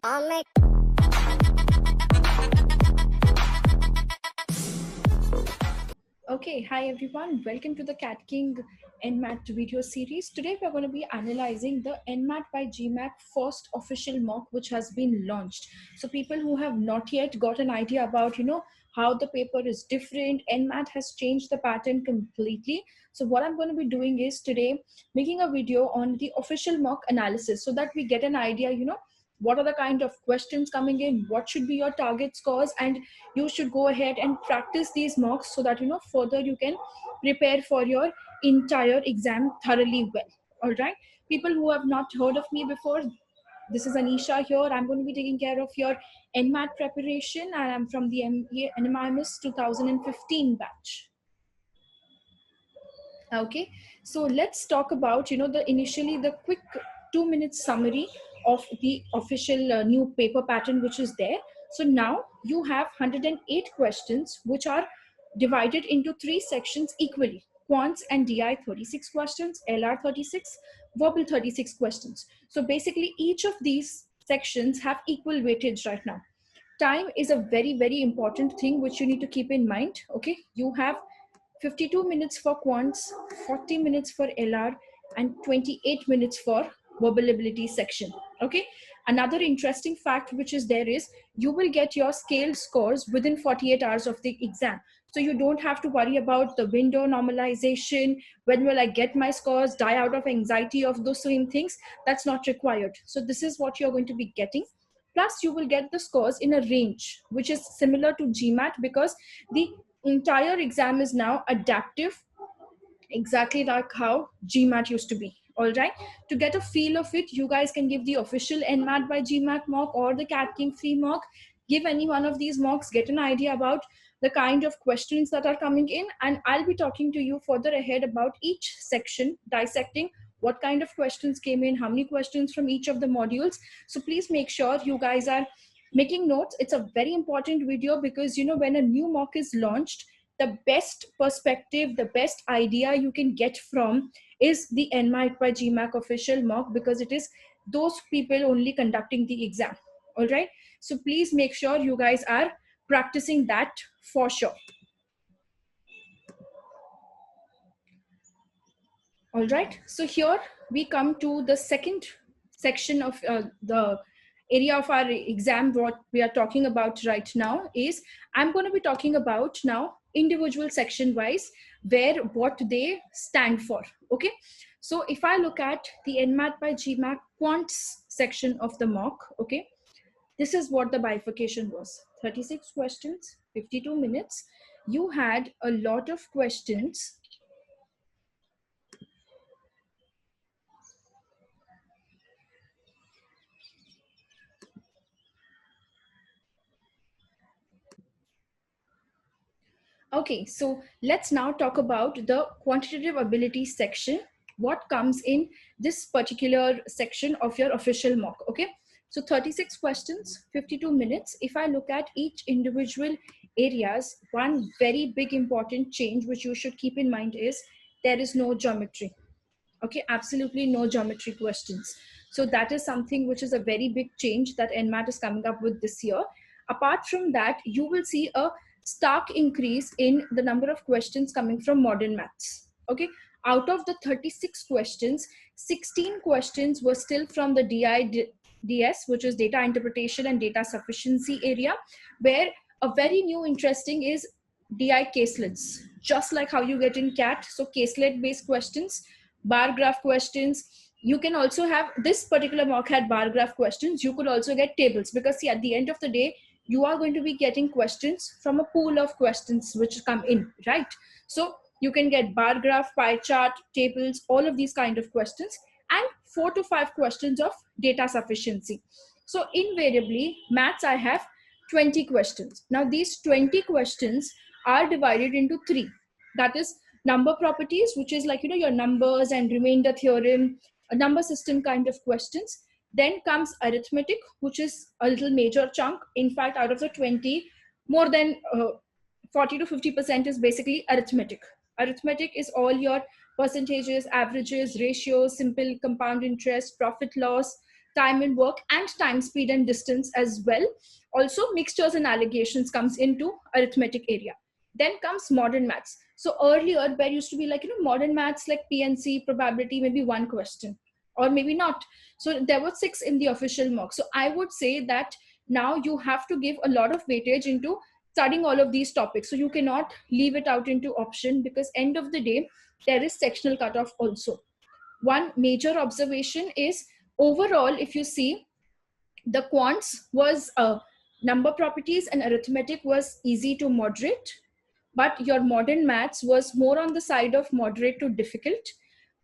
Okay, hi everyone. Welcome to the Cat King NMAT video series. Today we are going to be analyzing the NMAT by GMAT first official mock which has been launched. So people who have not yet got an idea about, how the paper is different, NMAT has changed the pattern completely. So what I'm going to be doing is today making a video on the official mock analysis so that we get an idea, what are the kind of questions coming in, what should be your target scores, and you should go ahead and practice these mocks so that further you can prepare for your entire exam thoroughly well. All right, people who have not heard of me before, this is Anisha here. I'm going to be taking care of your NMAT preparation, and I'm from the NMIMS 2015 batch. Okay, so let's talk about the quick 2 minute summary of the official new paper pattern which is there. So now you have 108 questions which are divided into 3 sections equally: quants and DI 36 questions, LR 36, verbal 36 questions. So basically each of these sections have equal weightage right now. Time is a very important thing which you need to keep in mind. Okay, you have 52 minutes for quants, 40 minutes for LR, and 28 minutes for verbal ability section. Okay, another interesting fact which is there is you will get your scale scores within 48 hours of the exam. So you don't have to worry about the window normalization, when will I get my scores, die out of anxiety of those same things. That's not required. So this is what you're going to be getting. Plus you will get the scores in a range which is similar to GMAT, because the entire exam is now adaptive, exactly like how GMAT used to be. All right, to get a feel of it, you guys can give the official NMAT by GMAT mock or the Cat King free mock. Give any one of these mocks, get an idea about the kind of questions that are coming in, and I'll be talking to you further ahead about each section, dissecting what kind of questions came in, how many questions from each of the modules. So please make sure you guys are making notes. It's a very important video because when a new mock is launched, the best perspective, the best idea you can get from is the NMAT by GMAT official mock, because it is those people only conducting the exam. All right, so please make sure you guys are practicing that for sure. All right, so here we come to the second section of the area of our exam. What we are talking about right now is I'm going to be talking about now individual section wise where what they stand for. Okay, so if I look at the NMAT by GMAT quants section of the mock, okay, this is what the bifurcation was: 36 questions, 52 minutes. You had a lot of questions. Okay, so let's now talk about the quantitative ability section. What comes in this particular section of your official mock, okay? So 36 questions, 52 minutes. If I look at each individual areas, one very big important change which you should keep in mind is there is no geometry. Okay, absolutely no geometry questions. So that is something which is a very big change that NMAT is coming up with this year. Apart from that, you will see a stark increase in the number of questions coming from modern maths. Okay, out of the 36 questions, 16 questions were still from the DS, which is data interpretation and data sufficiency area, where a very new interesting is DI caselets, just like how you get in CAT. So caselet based questions, bar graph questions. You can also have, this particular mock had bar graph questions. You could also get tables, because see, at the end of the day, you are going to be getting questions from a pool of questions which come in, right? So you can get bar graph, pie chart, tables, all of these kind of questions, and 4 to 5 questions of data sufficiency. So invariably, maths, I have 20 questions. Now these 20 questions are divided into 3. That is number properties, which is like your numbers and remainder theorem, a number system kind of questions. Then comes arithmetic, which is a little major chunk. In fact, out of the 20, more than 40 to 50% is basically arithmetic. Arithmetic is all your percentages, averages, ratios, simple compound interest, profit loss, time and work, and time, speed, and distance as well. Also, mixtures and allegations comes into arithmetic area. Then comes modern maths. So earlier, there used to be like, modern maths like PNC, probability, maybe one question or maybe not. So there were 6 in the official mock. So I would say that now you have to give a lot of weightage into studying all of these topics. So you cannot leave it out into option, because end of the day, there is sectional cutoff also. One major observation is, overall, if you see, the quants was number properties and arithmetic was easy to moderate, but your modern maths was more on the side of moderate to difficult.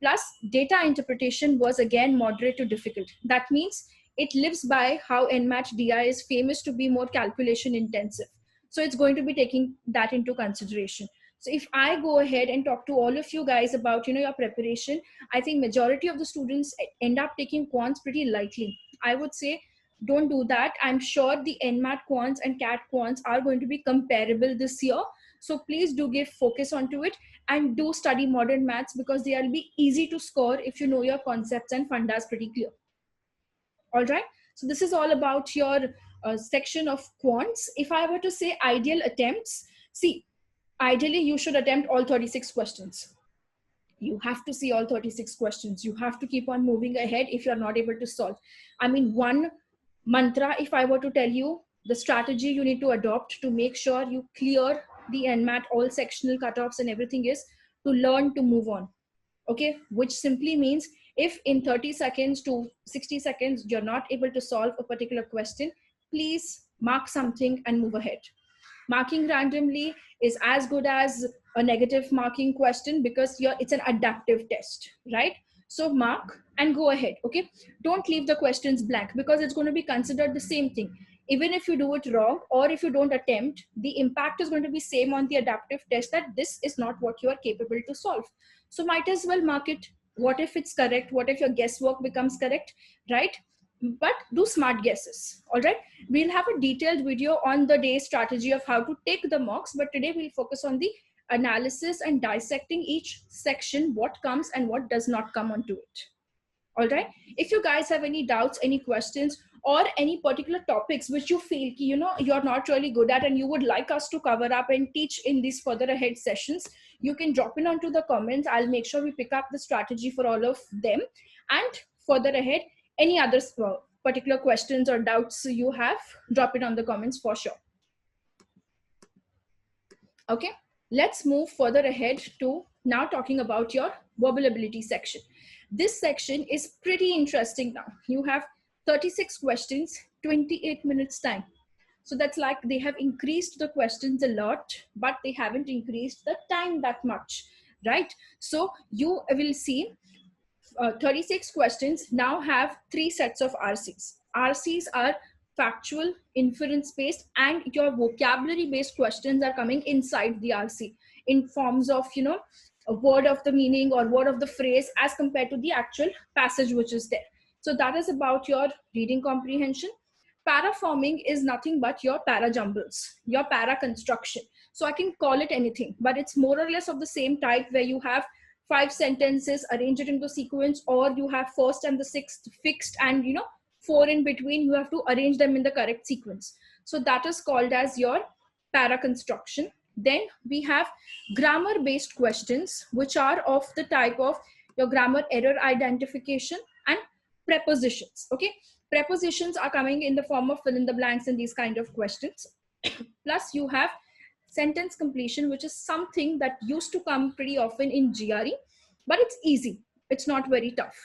Plus, data interpretation was again moderate to difficult. That means it lives by how NMAT DI is famous to be more calculation intensive. So it's going to be taking that into consideration. So if I go ahead and talk to all of you guys about your preparation, I think majority of the students end up taking quants pretty lightly. I would say don't do that. I'm sure the NMAT quants and CAT quants are going to be comparable this year. So please do give focus onto it and do study modern maths, because they will be easy to score if you know your concepts and fundas pretty clear. All right. So this is all about your section of quants. If I were to say ideal attempts, see, ideally you should attempt all 36 questions. You have to see all 36 questions. You have to keep on moving ahead if you're not able to solve. I mean, one mantra, if I were to tell you the strategy you need to adopt to make sure you clear the NMAT, all sectional cutoffs and everything, is to learn to move on. Okay, which simply means if in 30 seconds to 60 seconds you're not able to solve a particular question, please mark something and move ahead. Marking randomly is as good as a negative marking question, because it's an adaptive test, right? So mark and go ahead. Okay, don't leave the questions blank, because it's going to be considered the same thing. Even if you do it wrong or if you don't attempt, the impact is going to be same on the adaptive test, that this is not what you are capable to solve. So might as well mark it. What if it's correct? What if your guesswork becomes correct, right? But do smart guesses. All right, we'll have a detailed video on the day strategy of how to take the mocks, but today we'll focus on the analysis and dissecting each section, what comes and what does not come onto it. All right, if you guys have any doubts, any questions, or any particular topics which you feel you're not really good at and you would like us to cover up and teach in these further ahead sessions, you can drop in onto the comments. I'll make sure we pick up the strategy for all of them. And further ahead, any other particular questions or doubts you have, drop it on the comments for sure. Okay, let's move further ahead to now talking about your verbal ability section. This section is pretty interesting now. You have 36 questions, 28 minutes time. So that's like they have increased the questions a lot, but they haven't increased the time that much, right? So you will see 36 questions now have 3 sets of RCs. RCs are factual, inference based, and your vocabulary based questions are coming inside the RC in forms of, a word of the meaning or word of the phrase as compared to the actual passage which is there. So that is about your reading comprehension. Paraforming is nothing but your para jumbles, your para construction. So I can call it anything, but it's more or less of the same type, where you have 5 sentences, arrange it into sequence, or you have first and the sixth fixed and 4 in between, you have to arrange them in the correct sequence. So that is called as your para construction. Then we have grammar based questions, which are of the type of your grammar error identification and prepositions. Okay, prepositions are coming in the form of fill in the blanks and these kind of questions. Plus you have sentence completion, which is something that used to come pretty often in GRE, but it's easy, it's not very tough.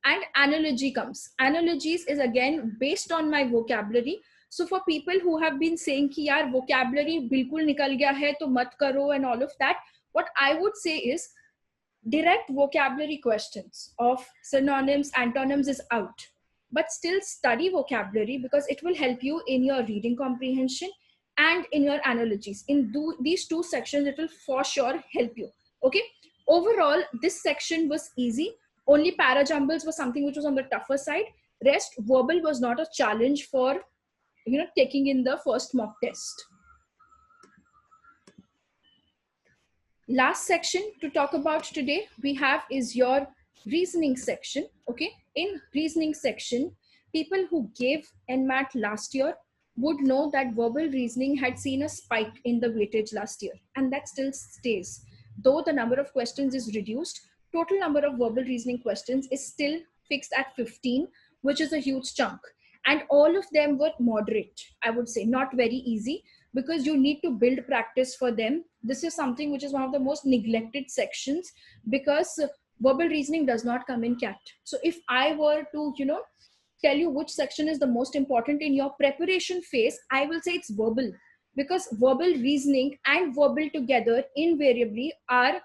And analogy comes. Analogies is again based on my vocabulary. So for people who have been saying ki yaar vocabulary bilkul nikal gaya hai to mat karo and all of that, what I would say is direct vocabulary questions of synonyms, antonyms is out, but still study vocabulary, because it will help you in your reading comprehension and in your analogies. In these 2 sections, it will for sure help you. Okay, overall this section was easy. Only para jumbles was something which was on the tougher side. Rest, verbal was not a challenge for taking in the first mock test. Last section to talk about today we have is your reasoning section. Okay, in reasoning section People who gave NMAT last year would know that verbal reasoning had seen a spike in the weightage last year, and that still stays. Though the number of questions is reduced, total number of verbal reasoning questions is still fixed at 15, which is a huge chunk. And all of them were moderate, I would say, not very easy, because you need to build practice for them. This is something which is one of the most neglected sections, because verbal reasoning does not come in CAT. So if I were to, tell you which section is the most important in your preparation phase, I will say it's verbal, because verbal reasoning and verbal together invariably are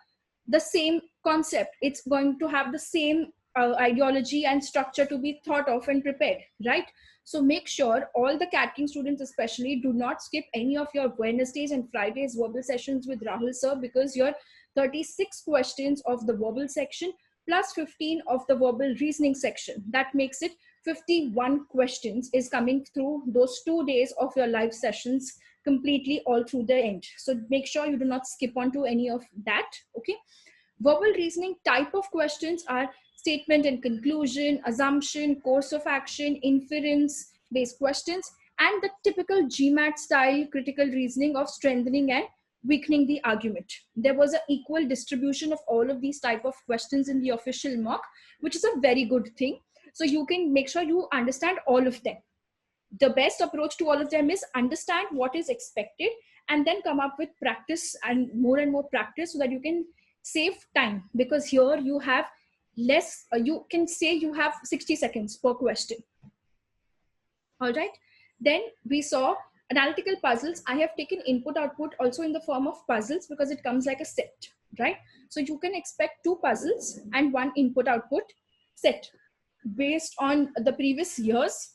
the same concept. It's going to have the same ideology and structure to be thought of and prepared, right? So make sure all the CATKing students especially do not skip any of your Wednesdays and Fridays verbal sessions with Rahul sir, because your 36 questions of the verbal section plus 15 of the verbal reasoning section, that makes it 51 questions is coming through those 2 days of your live sessions completely all through the end. So make sure you do not skip on to any of that. Okay. Verbal reasoning type of questions are statement and conclusion, assumption, course of action, inference based questions, and the typical GMAT style critical reasoning of strengthening and weakening the argument. There was an equal distribution of all of these type of questions in the official mock, which is a very good thing. So you can make sure you understand all of them. The best approach to all of them is understand what is expected and then come up with practice and more practice, so that you can save time, because here you have less, you can say you have 60 seconds per question. All right. Then we saw analytical puzzles. I have taken input output also in the form of puzzles, because it comes like a set, right? So you can expect 2 puzzles and 1 input output set based on the previous years.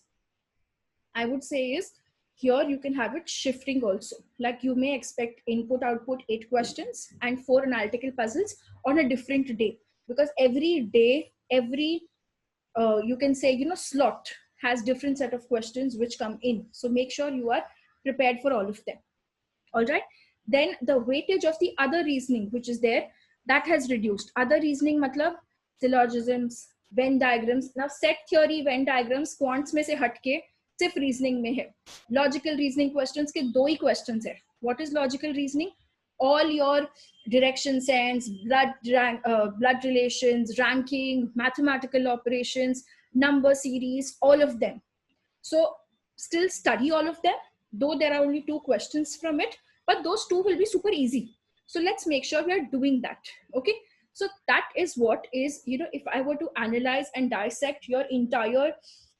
I would say is, here you can have it shifting also. Like you may expect input output 8 questions and 4 analytical puzzles on a different day, because every day, every you can say, slot has different set of questions which come in. So make sure you are prepared for all of them. All right. Then the weightage of the other reasoning which is there, that has reduced. Other reasoning matlab syllogisms, Venn diagrams. Now set theory, Venn diagrams quants में से हटके सिर्फ reasoning में है. Logical reasoning questions के 2 ही questions है. What is logical reasoning? All your direction sense, blood relations, ranking, mathematical operations, number series, all of them. So still study all of them, though there are only 2 questions from it, but those 2 will be super easy. So let's make sure we are doing that. Okay. So that is what is, if I were to analyze and dissect your entire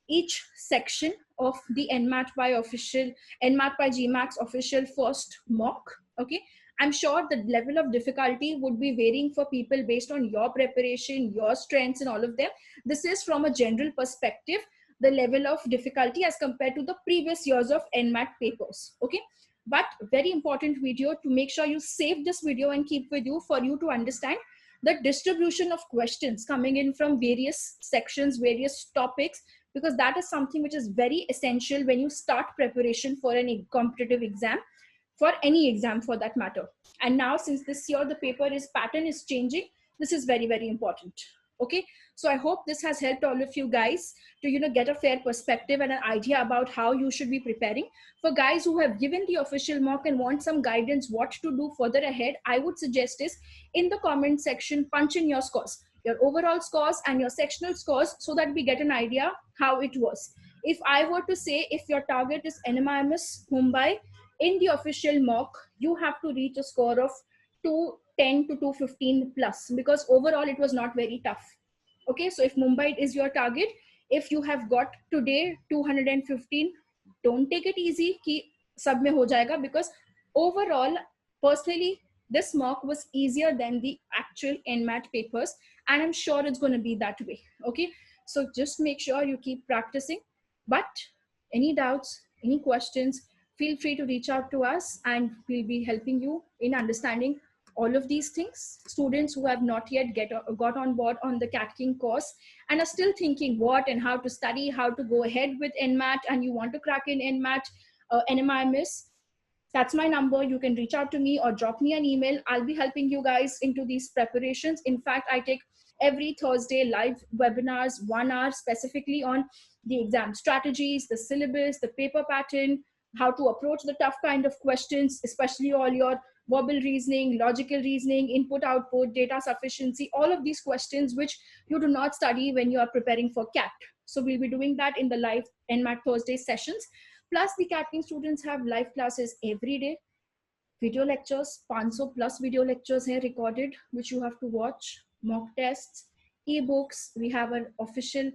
each section of the NMAT by GMAX official first mock. Okay. I'm sure the level of difficulty would be varying for people based on your preparation, your strengths and all of them. This is from a general perspective, the level of difficulty as compared to the previous years of NMAT papers. Okay. But very important video, to make sure you save this video and keep with you for you to understand the distribution of questions coming in from various sections, various topics, because that is something which is very essential when you start preparation for any competitive exam, for any exam for that matter. And now since this year the pattern is changing, this is very, very important. Okay. So I hope this has helped all of you guys to, get a fair perspective and an idea about how you should be preparing. For guys who have given the official mock and want some guidance what to do further ahead, I would suggest is in the comment section, punch in your scores, your overall scores and your sectional scores, so that we get an idea how it was. If I were to say, if your target is NMIMS Mumbai, in the official mock, you have to reach a score of 210 to 215 plus, because overall it was not very tough. Okay, so if Mumbai is your target, if you have got today 215, don't take it easy ki sab mein ho jayega, because overall, personally, this mock was easier than the actual NMAT papers, and I'm sure it's going to be that way. Okay, so just make sure you keep practicing. But any doubts, any questions, feel free to reach out to us and we'll be helping you in understanding all of these things. Students who have not yet got on board on the CATKing course and are still thinking what and how to study, how to go ahead with NMAT, and you want to crack in NMAT, NMIMS, that's my number. You can reach out to me or drop me an email. I'll be helping you guys into these preparations. In fact, I take every Thursday live webinars, 1 hour specifically on the exam strategies, the syllabus, the paper pattern, how to approach the tough kind of questions, especially all your verbal reasoning, logical reasoning, input output, data sufficiency, all of these questions which you do not study when you are preparing for CAT. So we'll be doing that in the live NMAT Thursday sessions. Plus the CATing students have live classes every day, video lectures, 500 plus video lectures here recorded, which you have to watch, mock tests, ebooks. We have an official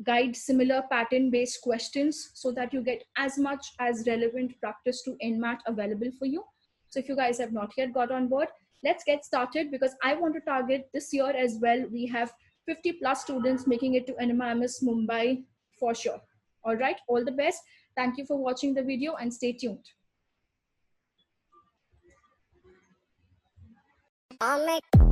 guide, similar pattern based questions, so that you get as much as relevant practice to NMAT available for you. So if you guys have not yet got on board, let's get started, because I want to target this year as well. We have 50 plus students making it to NMIMS Mumbai for sure. All right, all the best. Thank you for watching the video and stay tuned. I'll make